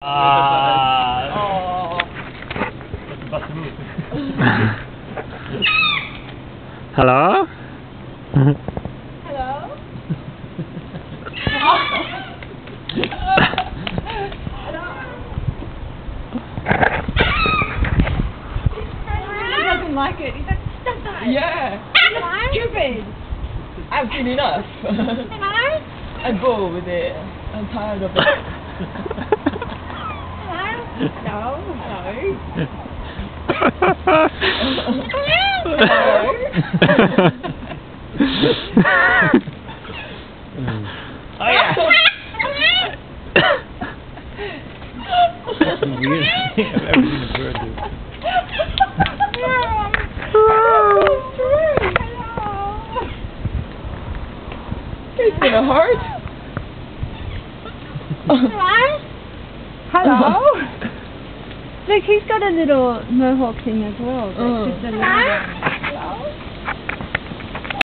Oh. Hello? Hello? He doesn't like it. He's like, stop that. Yeah. That's stupid. I've seen enough. Hello? I'm bored with it. I'm tired of it. Hello? Hello? Oh yeah. That's the weirdest thing I've ever seen a bird do. It's gonna hurt. Hello? Look, he's got a little mohawk thing as well. That's just a little one.